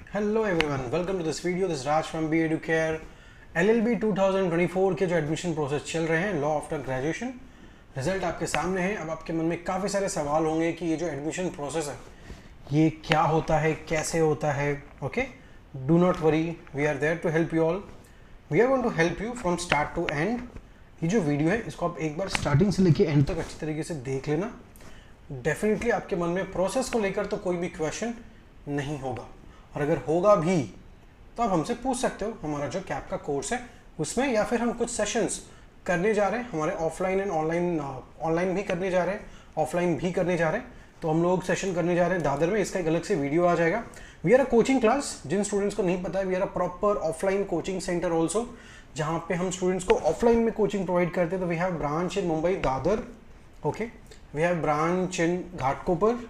Hello everyone, welcome to this video. This Raj from B Educare. LLB 2024 के जो admission process चल रहे हैं लॉ आफ्टर ग्रेजुएशन, रिजल्ट आपके सामने है। अब आपके मन में काफ़ी सारे सवाल होंगे कि ये जो एडमिशन प्रोसेस है ये क्या होता है, कैसे होता है। Okay, do not worry, we are there to help you all. We are going to help you from start to end. ये जो वीडियो है इसको आप एक बार स्टार्टिंग से लेके एंड तक अच्छी तरीके से देख लेना। डेफिनेटली आपके मन में प्रोसेस को लेकर तो कोई भी क्वेश्चन नहीं होगा, और अगर होगा भी तो आप हमसे पूछ सकते हो। हमारा जो कैप का कोर्स है उसमें, या फिर हम कुछ सेशंस करने जा रहे हैं हमारे ऑफलाइन एंड ऑनलाइन भी करने जा रहे हैं, ऑफलाइन भी करने जा रहे हैं। तो हम लोग सेशन करने जा रहे हैं दादर में, इसका एक अलग से वीडियो आ जाएगा। We are a coaching class, जिन स्टूडेंट्स को नहीं पता है, we are a proper offline coaching centre also, जहाँ पे हम स्टूडेंट्स को ऑफलाइन में कोचिंग प्रोवाइड करते हैं। तो we have branch in Mumbai Dadar, okay, we have branch in Ghatkopar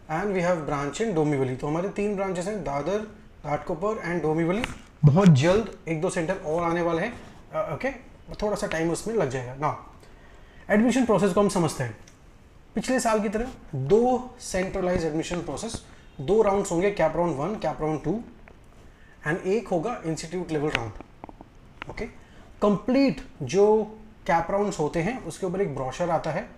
and we have branch in Dombivli. तो हमारे 3 ब्रांचेस हैं, दादर, घाटकोपर एंड डोंबिवली। बहुत जल्द 1-2 सेंटर और आने वाले हैं, ओके, थोड़ा सा टाइम उसमें लग जाएगा ना। एडमिशन प्रोसेस को हम समझते हैं पिछले साल की तरह 2 सेंट्रलाइज एडमिशन प्रोसेस, 2 राउंड्स होंगे, cap round 1, cap round 2 and एक होगा institute level round. Okay, complete जो कैप राउंड्स होते हैं उसके ऊपर एक ब्रोशर आता है,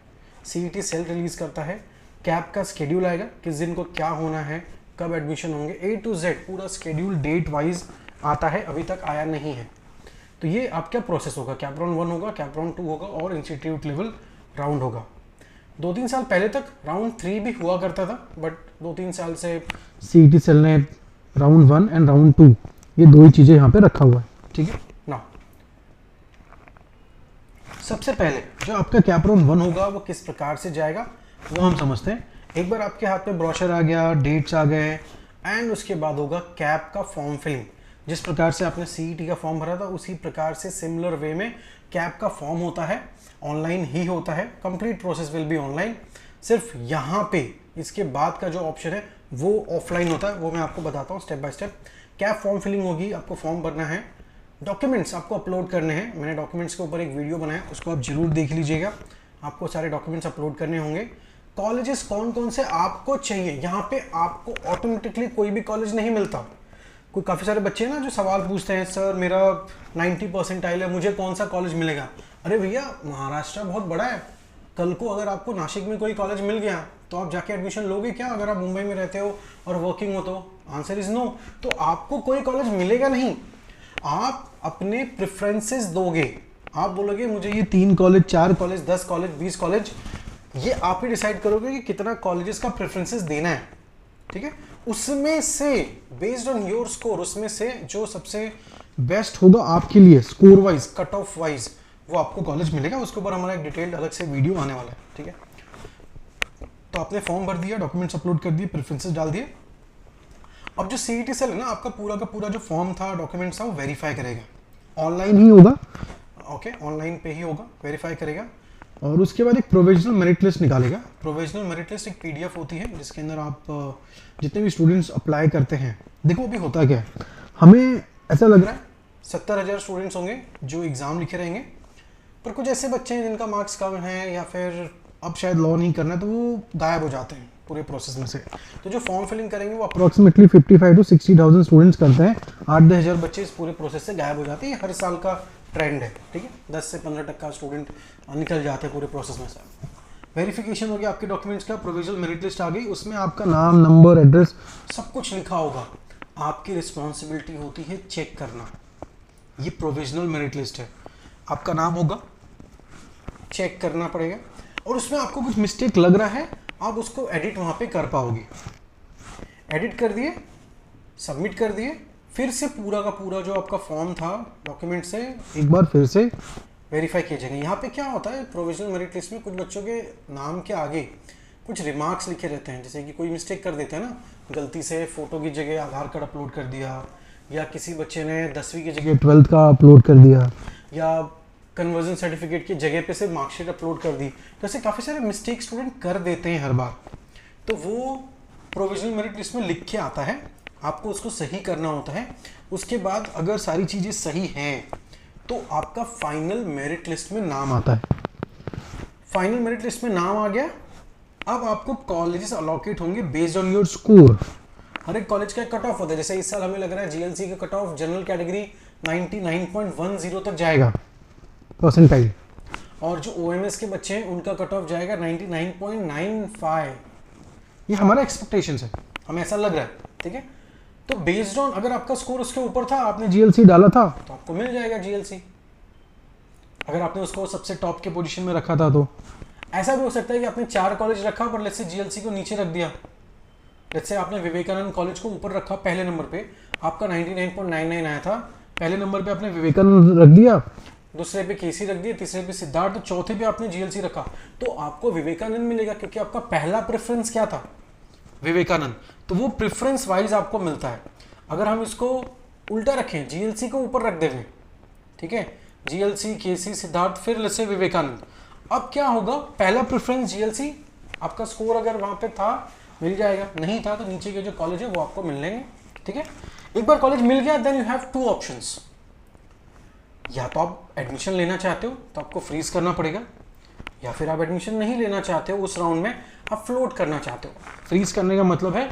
सीईटी सेल रिलीज करता है, कैप का स्केड्यूल आएगा, किस दिन को क्या होना है, कब एडमिशन होंगे, A to Z पूरा स्केड्यूल डेट वाइज आता है, अभी तक आया नहीं है। तो ये आपका प्रोसेस होगा, कैप राउंड 1 होगा, कैप राउंड 2 होगा और इंस्टीट्यूट लेवल राउंड होगा। 2-3 साल पहले तक राउंड 3 भी हुआ करता था, बट 2-3 साल से सीईटी सेल ने राउंड 1 एंड राउंड 2 ये 2 ही चीज़ें यहाँ पे रखा हुआ है। ठीक है ना। सबसे पहले जो आपका कैप राउंड 1 होगा वो किस प्रकार से जाएगा वो हम समझते हैं। एक बार आपके हाथ में ब्रोशर आ गया, डेट्स आ गए, एंड उसके बाद होगा कैप का फॉर्म फिलिंग। जिस प्रकार से आपने सीईटी का फॉर्म भरा था उसी प्रकार से सिमिलर वे में कैप का फॉर्म होता है, ऑनलाइन ही होता है। Complete process will be online. सिर्फ यहाँ पे इसके बाद का जो ऑप्शन है वो ऑफलाइन होता है, वो मैं आपको बताता हूँ step by step. CAP form filling होगी, आपको फॉर्म भरना है, डॉक्यूमेंट्स आपको अपलोड करने हैं। मैंने डॉक्यूमेंट्स के ऊपर एक वीडियो बनाया, उसको आप जरूर देख लीजिएगा। आपको सारे डॉक्यूमेंट्स अपलोड करने होंगे। कॉलेजेस कौन कौन से आपको चाहिए, यहाँ पे आपको ऑटोमेटिकली कोई भी कॉलेज नहीं मिलता। कोई काफ़ी सारे बच्चे हैं ना जो सवाल पूछते हैं, सर मेरा 90% आइल है, मुझे कौन सा कॉलेज मिलेगा। अरे भैया, महाराष्ट्र बहुत बड़ा है, कल को अगर आपको नासिक में कोई कॉलेज मिल गया तो आप जाके एडमिशन लोगे क्या? अगर आप मुंबई में रहते हो और वर्किंग हो तो आंसर इज नो। तो आपको कोई कॉलेज मिलेगा नहीं, आप अपने प्रेफरेंसेस दोगे। आप बोलोगे मुझे ये 3 कॉलेज, 4 कॉलेज, 10 कॉलेज, 20 कॉलेज, ये आप ही डिसाइड करोगे कि कितना कॉलेजेस का प्रेफरेंसेस देना है। ठीक है, उसमें से बेस्ड ऑन योर स्कोर, उसमें से जो सबसे बेस्ट होगा आपके लिए score wise, cut off wise, वो आपको कॉलेज मिलेगा। उसके ऊपर हमारा एक डिटेल्ड अलग से वीडियो आने वाला है। ठीक है, तो आपने फॉर्म भर दिया, डॉक्यूमेंट्स अपलोड कर दिए, प्रेफरेंसेस डाल दिए। अब जो सीईटी सेल है ना, आपका पूरा का पूरा जो फॉर्म था, डॉक्यूमेंट्स था, वो वेरीफाई करेगा। ऑनलाइन ही होगा, ओके, ऑनलाइन पे ही होगा, वेरीफाई करेगा और उसके बाद एक प्रोविजनल मेरिट लिस्ट निकालेगा। प्रोविजनल मेरिट लिस्ट एक पीडीएफ होती है जिसके अंदर आप जितने भी स्टूडेंट्स अप्लाई करते हैं, देखो अभी होता क्या है, हमें ऐसा लग रहा है 70,000 स्टूडेंट्स होंगे जो एग्ज़ाम लिखे रहेंगे, पर कुछ ऐसे बच्चे हैं जिनका मार्क्स कम है या फिर अब शायद लॉ नहीं करना है, तो वो गायब हो जाते हैं पूरे प्रोसेस में से। तो जो फॉर्म फिलिंग करेंगे वो अप्रॉक्सीमेटली 55 to 60,000 स्टूडेंट्स करते हैं। 8-10 हज़ार बच्चे इस पूरे प्रोसेस से गायब हो जाते हैं। ये हर साल का ट्रेंड है। ठीक है, 10 से 15% स्टूडेंट निकल जाते हैं पूरे प्रोसेस में से। वेरिफिकेशन हो गया आपके डॉक्यूमेंट्स का, प्रोविजनल मेरिट लिस्ट आ गई, उसमें आपका नाम, नंबर, एड्रेस सब कुछ लिखा होगा। आपकी रिस्पॉन्सिबिलिटी होती है चेक करना। ये प्रोविजनल मेरिट लिस्ट है, आपका नाम होगा, चेक करना पड़ेगा, और उसमें आपको कुछ मिस्टेक लग रहा है, आप उसको एडिट वहाँ पे कर पाओगे। एडिट कर दिए, सबमिट कर दिए, फिर से पूरा का पूरा जो आपका फॉर्म था डॉक्यूमेंट से एक बार फिर से वेरीफाई किए जाएंगे। यहाँ पे क्या होता है, प्रोविजनल मेरिट लिस्ट में कुछ बच्चों के नाम के आगे कुछ रिमार्क्स लिखे रहते हैं, जैसे कि कोई मिस्टेक कर देते हैं ना, गलती से फ़ोटो की जगह आधार कार्ड अपलोड कर दिया, या किसी बच्चे ने 10वीं की जगह 12th का अपलोड कर दिया, या कन्वर्जन सर्टिफिकेट की जगह पे से मार्कशीट अपलोड कर दी। तो ऐसे काफ़ी सारे मिस्टेक स्टूडेंट कर देते हैं हर बार, तो वो प्रोविजनल मेरिट लिस्ट में लिख के आता है, आपको उसको सही करना होता है। उसके बाद अगर सारी चीज़ें सही हैं तो आपका फाइनल मेरिट लिस्ट में नाम आता है। फाइनल मेरिट लिस्ट में नाम आ गया, अब आपको कॉलेजेस अलॉकेट होंगे बेस्ड ऑन योर स्कोर। हर एक कॉलेज का एक कट ऑफ होता है। जैसे इस साल हमें लग रहा है जीएलसी का कट ऑफ जनरल कैटेगरी 99.10 तक जाएगा परसेंटाइल, और जो ओएमएस के बच्चे हैं उनका कट ऑफ जाएगा 99.95। ये हमारा एक्सपेक्टेशंस है, हमें ऐसा लग रहा है, ठीक है। तो बेस्ड ऑन अगर आपका स्कोर उसके ऊपर था, आपने जीएलसी डाला था, तो आपको मिल जाएगा जीएलसी। अगर आपने उसको सबसे टॉप के पोजीशन में रखा था तो ऐसा भी हो सकता है कि आपने 4 कॉलेज रखा पर लेट्स से जीएलसी को नीचे रख दिया। लेट्स से आपने विवेकानंद कॉलेज को ऊपर रखा पहले नंबर पे, आपका 99.99 आया था, पहले नंबर पे आपने विवेकानंद रख दिया, दूसरे पे केसी रख दिया, तीसरे पे सिद्धार्थ, चौथे पे आपने जीएलसी रखा, तो आपको विवेकानंद मिलेगा क्योंकि आपका पहला प्रेफरेंस क्या था, विवेकानंद। तो वो प्रेफरेंस वाइज आपको मिलता है। अगर हम इसको उल्टा रखें, जीएलसी को ऊपर रख देंगे, ठीक है, जीएलसी, केसी, सिद्धार्थ, फिर लेट्स से विवेकानंद, अब क्या होगा, पहला प्रेफरेंस जीएलसी, आपका स्कोर अगर वहां पे था मिल जाएगा, नहीं था तो नीचे के जो कॉलेज है वो आपको मिल लेंगे, ठीक है। एक बार कॉलेज मिल गया देन यू हैव 2 ऑप्शंस, या तो आप एडमिशन लेना चाहते हो तो आपको फ्रीज करना पड़ेगा, या फिर आप एडमिशन नहीं लेना चाहते हो उस राउंड में, आप फ्लोट करना चाहते हो। फ्रीज करने का मतलब है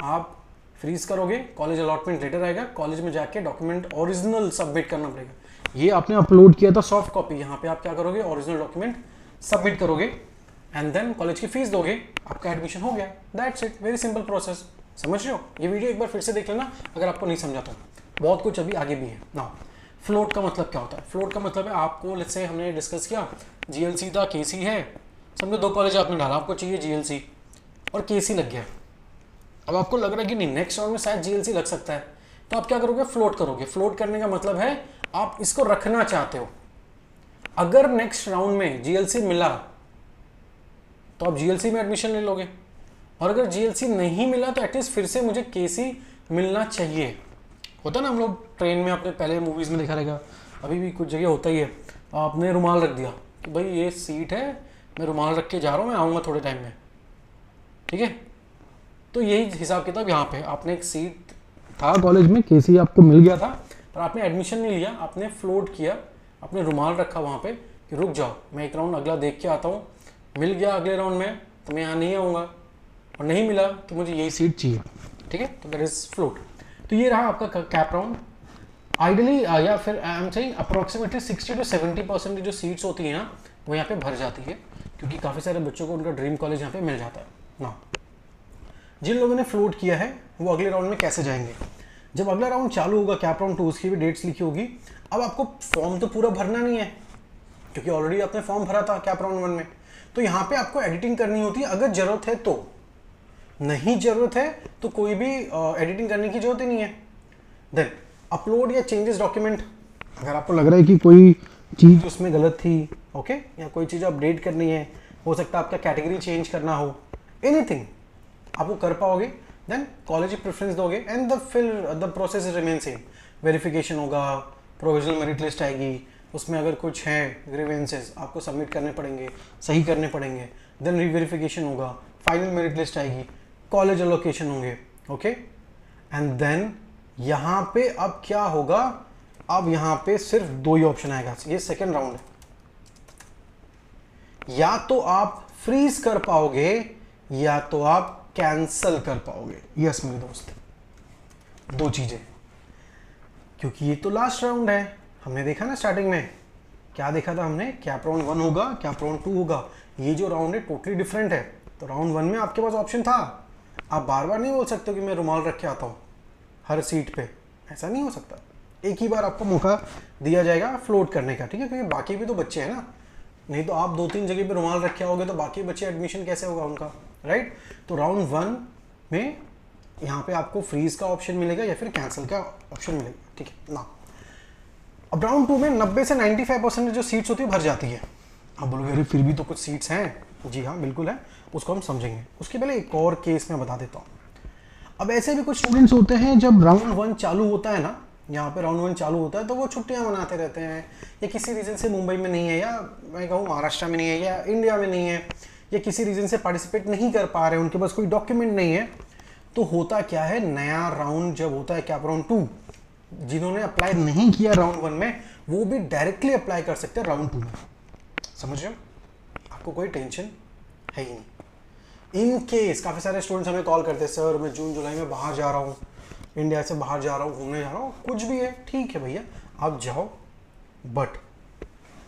आप फ्रीज करोगे, कॉलेज अलॉटमेंट लेटर आएगा, कॉलेज में जाके डॉक्यूमेंट ओरिजिनल सबमिट करना पड़ेगा। ये आपने अपलोड किया था सॉफ्ट कॉपी, यहाँ पे आप क्या करोगे, ओरिजिनल डॉक्यूमेंट सबमिट करोगे एंड देन कॉलेज की फीस दोगे, आपका एडमिशन हो गया, that's it, very simple process. समझ रहे हो? ये वीडियो एक बार फिर से देख लेना अगर आपको नहीं समझा तो, बहुत कुछ अभी आगे भी है ना। फ्लोट का मतलब क्या होता है? फ्लोट का मतलब है आपको, लेट्स से हमने डिस्कस किया जीएलसी था, केसी है, समझो 2 कॉलेज आपने डाला, आपको चाहिए जीएलसी और केसी लग गया। अब आपको लग रहा है कि नहीं नेक्स्ट राउंड में शायद जीएलसी लग सकता है, तो आप क्या करोगे, फ्लोट करोगे। फ्लोट करने का मतलब है आप इसको रखना चाहते हो। अगर नेक्स्ट राउंड में जीएलसी मिला तो आप जीएलसी में एडमिशन ले लोगे, और अगर जीएलसी नहीं मिला तो एटलीस्ट फिर से मुझे केसी मिलना चाहिए। होता ना, हम लोग ट्रेन में आपने पहले मूवीज में देखा रहेगा, अभी भी कुछ जगह होता ही है, आपने रुमाल रख दिया कि भाई ये सीट है, मैं रुमाल रख के जा रहा हूँ, मैं आऊँगा थोड़े टाइम में, ठीक है। तो यही हिसाब किताब यहाँ पे, आपने एक सीट था कॉलेज में, केसी आपको मिल गया था, पर आपने एडमिशन नहीं लिया, आपने फ्लोट किया, आपने रुमाल रखा वहाँ पे कि रुक जाओ मैं एक राउंड अगला देख के आता हूँ, मिल गया अगले राउंड में तो मैं यहाँ नहीं आऊँगा, और नहीं मिला तो मुझे यही सीट चाहिए, ठीक है। तो दैट इज फ्लोट। तो ये रहा आपका कैप राउंड। आइडियली या फिर I am saying approximately 60 to 70% जो सीट्स होती हैं ना वो यहाँ पे भर जाती है, क्योंकि काफ़ी सारे बच्चों को उनका ड्रीम कॉलेज यहाँ पे मिल जाता है ना। जिन लोगों ने फ्लोट किया है वो अगले राउंड में कैसे जाएंगे, जब अगला राउंड चालू होगा कैप राउंड 2, उसकी भी डेट्स लिखी होगी। अब आपको फॉर्म तो पूरा भरना नहीं है क्योंकि ऑलरेडी आपने फॉर्म भरा था कैप राउंड 1 में, तो यहाँ पे आपको एडिटिंग करनी होती है अगर जरूरत है तो, नहीं जरूरत है तो कोई भी एडिटिंग करने की जरूरत ही नहीं है। देन अपलोड या चेंजेस डॉक्यूमेंट, अगर आपको लग रहा है कि कोई चीज़ उसमें गलत थी, ओके, या कोई चीज़ अपडेट करनी है, हो सकता है आपका कैटेगरी चेंज करना हो, एनीथिंग आप वो कर पाओगे। देन कॉलेज प्रेफरेंस दोगे एंड फिर the process remain same. Verification होगा, प्रोविजनल मेरिट लिस्ट आएगी, उसमें अगर कुछ है ग्रीवेंसेस आपको सबमिट करने पड़ेंगे, सही करने पड़ेंगे। देन रीवेरिफिकेशन होगा, फाइनल मेरिट लिस्ट आएगी, कॉलेज एलोकेशन होंगे, ओके। एंड देन यहाँ पे अब क्या होगा, अब यहाँ पे सिर्फ 2 ही ऑप्शन आएगा, ये सेकेंड राउंड है। या तो आप फ्रीज कर पाओगे या तो आप कैंसल कर पाओगे। यस मेरे दोस्त, 2 चीजें, क्योंकि ये तो लास्ट राउंड है। हमने देखा ना स्टार्टिंग में क्या देखा था हमने, कैप राउंड 1 होगा, कैप राउंड 2 होगा। ये जो राउंड है टोटली डिफरेंट है। तो राउंड 1 में आपके पास ऑप्शन था, आप बार बार नहीं बोल सकते कि मैं रुमाल रख के आता हूँ हर सीट पे, ऐसा नहीं हो सकता। एक ही बार आपको मौका दिया जाएगा फ्लोट करने का, ठीक है, क्योंकि बाकी भी तो बच्चे हैं ना, नहीं तो आप 2-3 जगह पे रुमाल रखे आओगे तो बाकी बच्चे एडमिशन कैसे होगा उनका, राइट। तो राउंड 1 में यहाँ पे आपको फ्रीज का ऑप्शन मिलेगा या फिर कैंसिल का ऑप्शन मिलेगा, ठीक है ना। अब राउंड 2 में 90 से 95% जो सीट्स होती है भर जाती है। आप बोलोगे अरे फिर भी तो कुछ सीट्स हैं, जी हाँ बिल्कुल है, उसको हम समझेंगे। उसके पहले एक और केस मैं बता देता हूँ। अब ऐसे भी कुछ स्टूडेंट्स होते हैं जब राउंड 1 चालू होता है ना, यहाँ पे राउंड 1 चालू होता है तो वो छुट्टियाँ मनाते रहते हैं, या किसी रीज़न से मुंबई में नहीं है, या मैं कहूँ महाराष्ट्र में नहीं है, या इंडिया में नहीं है, या किसी रीज़न से पार्टिसिपेट नहीं कर पा रहे, उनके पास कोई डॉक्यूमेंट नहीं है। तो होता क्या है, नया राउंड जब होता है कैप राउंड 2, जिन्होंने अप्लाई नहीं किया राउंड 1 में वो भी डायरेक्टली अप्लाई कर सकते हैं राउंड 2 में। समझ रहे हो, आपको कोई टेंशन है ही नहीं। इन केस काफ़ी सारे स्टूडेंट्स हमें कॉल करते हैं, सर मैं जून जुलाई में बाहर जा रहा हूँ, इंडिया से बाहर जा रहा हूँ, घूमने जा रहा हूँ, कुछ भी है ठीक है भैया आप जाओ, बट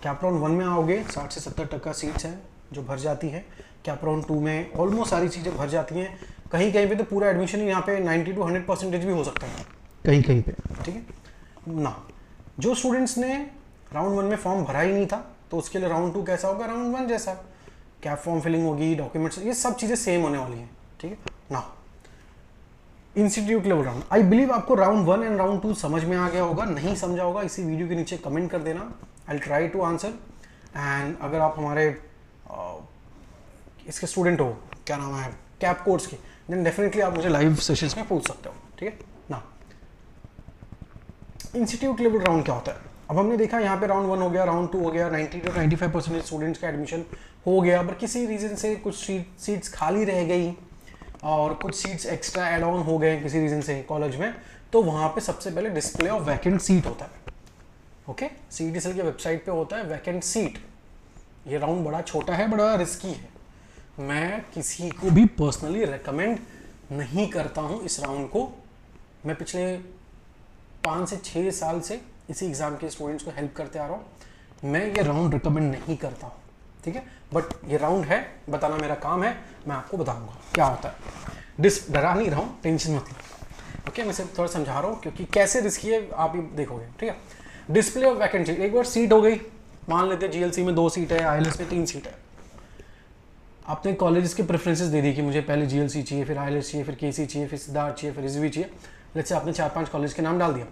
कैप राउंड 1 में आओगे 60 से 70% सीट्स हैं जो भर जाती है। कैप राउंड 2 में ऑलमोस्ट सारी चीज़ें भर जाती हैं, कहीं कहीं पे तो पूरा एडमिशन यहाँ पे 90 to 100% भी हो सकता है कहीं कहीं पे, ठीक है ना। जो स्टूडेंट्स ने राउंड 1 में फॉर्म भरा ही नहीं था तो उसके लिए राउंड 2 कैसा होगा, राउंड 1 जैसा, कैप फॉर्म फिलिंग होगी, डॉक्यूमेंट्स, ये सब चीज़ें सेम होने वाली हैं, ठीक है ना। Institute level round, I believe आपको राउंड 1 एंड राउंड 2 समझ में आ गया होगा, नहीं समझा होगा इसी वीडियो के नीचे कमेंट कर देना, I try to answer. And अगर आप हमारे इसके स्टूडेंट हो, क्या नाम है, कैप कोर्स के, देन डेफिनेटली आप मुझे लाइव सेशंस में पूछ सकते हो, ठीक है ना। इंस्टीट्यूट लेवल राउंड क्या होता है, अब हमने देखा यहाँ पे राउंड 1 हो गया, राउंड 2 हो गया, 90 to 95% स्टूडेंट्स का एडमिशन हो गया, पर किसी रीज़न से कुछ सीट्स खाली रह गई और कुछ सीट्स एक्स्ट्रा एड ऑन हो गए किसी रीज़न से कॉलेज में, तो वहाँ पे सबसे पहले डिस्प्ले ऑफ वैकेंट सीट होता है। ओके, CETCL की वेबसाइट पे होता है वैकेंट सीट। ये राउंड बड़ा छोटा है, बड़ा रिस्की है, मैं किसी को भी पर्सनली रेकमेंड नहीं करता हूँ इस राउंड को। मैं पिछले 5 से 6 साल से इसी एग्ज़ाम के स्टूडेंट्स को हेल्प करते आ रहा हूँ, मैं ये राउंड रिकमेंड नहीं करता हूँ, ठीक है। बट ये राउंड है, बताना मेरा काम है, मैं आपको बताऊंगा क्या होता है। डरा नहीं रहा हूँ, टेंशन मत लो, ओके। मैं सिर्फ थोड़ा समझा रहा हूँ क्योंकि कैसे रिस्की है आप ही देखोगे, ठीक है। डिस्प्ले ऑफ वैकेंसी, एक बार सीट हो गई, मान लेते हैं GLC में 2 सीट है, ILS में 3 सीट है, आपने कॉलेजेस के प्रेफरेंसेस दे दी कि मुझे पहले GLC चाहिए, फिर ILS चाहिए, फिर KC चाहिए, फिर सिद्धार्थ चाहिए, फिर रिजवी चाहिए, जैसे आपने 4-5 कॉलेज के नाम डाल दिया।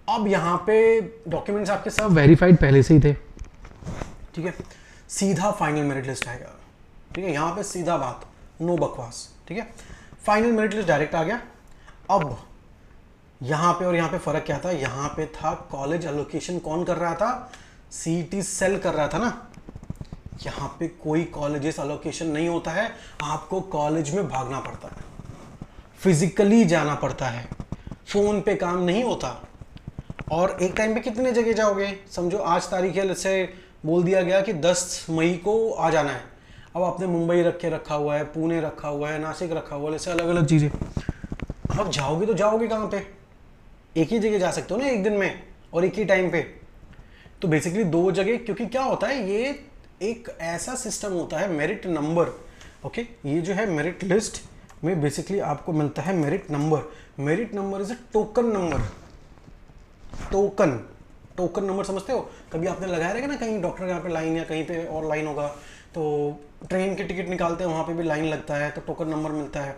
अब यहाँ पे डॉक्यूमेंट्स आपके सब वेरीफाइड पहले से ही थे, ठीक है, सीधा फाइनल मेरिट लिस्ट आएगा, ठीक है, यहाँ पे सीधा बात, नो बकवास, ठीक है। फाइनल मेरिट लिस्ट डायरेक्ट आ गया। अब यहाँ पे और यहाँ पे फर्क क्या था, यहाँ पे था कॉलेज एलोकेशन कौन कर रहा था, CET सेल कर रहा था ना। यहाँ पे कोई कॉलेजेस एलोकेशन नहीं होता है, आपको कॉलेज में भागना पड़ता है, फिजिकली जाना पड़ता है, फोन पे काम नहीं होता। और एक टाइम पे कितने जगह जाओगे, समझो आज तारीख है, जैसे बोल दिया गया कि 10 मई को आ जाना है, अब आपने मुंबई रखा हुआ है, पुणे रखा हुआ है, नासिक रखा हुआ है, ऐसे अलग अलग चीज़ें, अब जाओगे तो जाओगे कहाँ पे, एक ही जगह जा सकते हो ना एक दिन में और एक ही टाइम पे। तो बेसिकली 2 जगह, क्योंकि क्या होता है, ये एक ऐसा सिस्टम होता है मेरिट नंबर, ओके। ये जो है मेरिट लिस्ट में बेसिकली आपको मिलता है merit number. Merit number is a token number, token number समझते हो, कभी आपने लगाया रहेगा ना कहीं डॉक्टर के यहाँ पे लाइन या कहीं पे और लाइन होगा, तो ट्रेन की टिकट निकालते हैं वहाँ पे भी लाइन लगता है, तो टोकन नंबर मिलता है।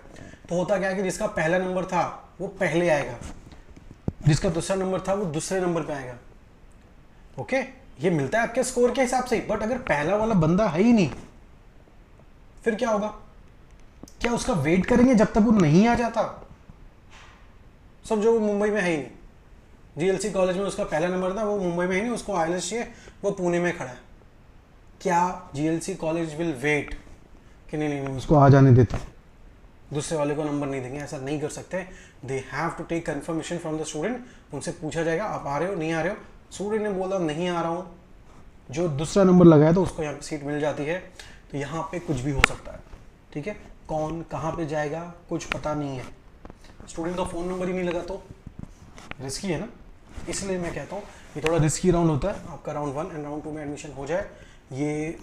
तो होता क्या है कि जिसका पहला नंबर था वो पहले आएगा, जिसका दूसरा नंबर था वो दूसरे नंबर पे आएगा, ओके। ये मिलता है आपके स्कोर के हिसाब से ही, बट अगर पहला वाला बंदा है ही नहीं फिर क्या होगा, क्या उसका वेट करेंगे जब तक वो नहीं आ जाता। समझो वो मुंबई में है ही नहीं, GLC कॉलेज में उसका पहला नंबर था, वो मुंबई में ही नहीं, उसको ILS चाहिए, वो पुणे में खड़ा है, क्या GLC कॉलेज विल वेट कि नहीं उसको आ जाने देते, दूसरे वाले को नंबर नहीं देंगे, ऐसा नहीं कर सकते। They have to take confirmation from the student, उनसे पूछा जाएगा आप आ रहे हो नहीं आ रहे हो, स्टूडेंट ने बोला नहीं आ रहा हूँ, जो दूसरा नंबर लगाया तो उसको यहाँ पे सीट मिल जाती है। तो यहाँ पे कुछ भी हो सकता है, ठीक है, कौन कहाँ पे जाएगा कुछ पता नहीं है, स्टूडेंट का फ़ोन नंबर ही नहीं लगा तो रिस्की है ना। इसलिए मैं कहता हूँ ये थोड़ा रिस्की राउंड होता है, आपका राउंड 1 एंड राउंड 2 में एडमिशन हो जाए, ये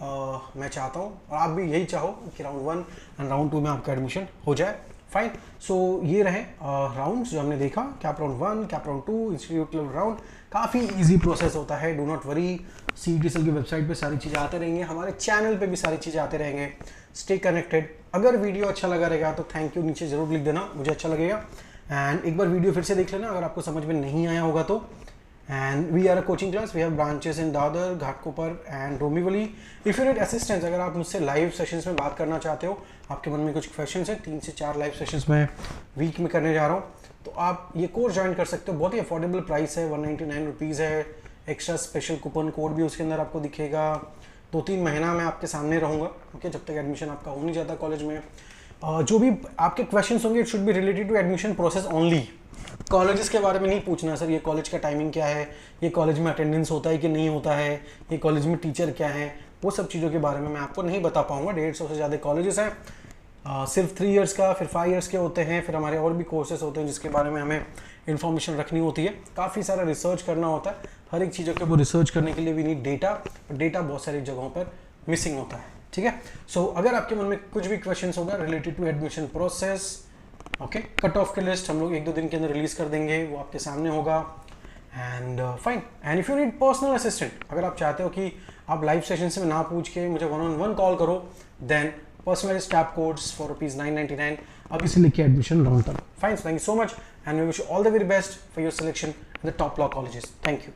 मैं चाहता हूँ और आप भी यही चाहो कि राउंड 1 एंड राउंड 2 में आपका एडमिशन हो जाए, फाइन। सो ये रहे राउंड्स जो हमने देखा, cap round 1, cap round 2, institute level round, काफ़ी इजी प्रोसेस होता है, डू नॉट वरी। CETCL की वेबसाइट पे सारी चीज़ें आते रहेंगे, हमारे चैनल पे भी सारी चीज़ें आते रहेंगे, स्टे कनेक्टेड। अगर वीडियो अच्छा लगा रहेगा तो थैंक यू नीचे ज़रूर लिख देना, मुझे अच्छा लगेगा। एंड एक बार वीडियो फिर से देख लेना अगर आपको समझ में नहीं आया होगा तो। And we are a coaching class, we have branches in Dadar, Ghatkopar and Dombivli. If you need assistance, अगर आप मुझसे लाइव सेशंस में बात करना चाहते हो, आपके मन में कुछ क्वेश्चंस है, 3 से 4 लाइव सेशंस में वीक में करने जा रहा हूँ, तो आप ये कोर्स ज्वाइन कर सकते हो। बहुत ही अफोर्डेबल प्राइस है, 199 रुपीज़ है, एक्स्ट्रा स्पेशल कूपन कोड भी उसके अंदर आपको दिखेगा। 2-3 महीना मैं आपके सामने रहूँगा, ओके, जब तक एडमिशन आपका हो नहीं जाता कॉलेज में। जो भी आपके क्वेश्चंस होंगे it should be related to admission process only. Colleges के बारे में नहीं पूछना, सर ये कॉलेज का टाइमिंग क्या है, ये कॉलेज में अटेंडेंस होता है कि नहीं होता है, ये कॉलेज में टीचर क्या है, वो सब चीज़ों के बारे में मैं आपको नहीं बता पाऊँगा। 150 से ज़्यादा कॉलेजेस हैं, सिर्फ 3 इयर्स का, फिर 5 इयर्स के होते हैं, फिर हमारे और भी कोर्सेज होते हैं जिसके बारे में हमें इन्फॉर्मेशन रखनी होती है, काफ़ी सारा रिसर्च करना होता है। हर एक चीज़ों के ऊपर रिसर्च करने के लिए भी नीड डेटा, डेटा बहुत सारी जगहों पर मिसिंग होता है, ठीक है। सो अगर आपके मन में कुछ भी क्वेश्चन होगा related to admission process, okay, cut off की लिस्ट हम लोग 1-2 दिन के अंदर रिलीज कर देंगे, वो आपके सामने होगा। And fine, and if you need personal assistant, अगर आप चाहते हो कि आप लाइव सेशन से ना पूछ के मुझे 1-on-1 कॉल करो, then personalized tab codes for ₹999 अभी से लेके admission long term. Fine, thank you so much and we wish you all the very best for your selection in the top law colleges. Thank you.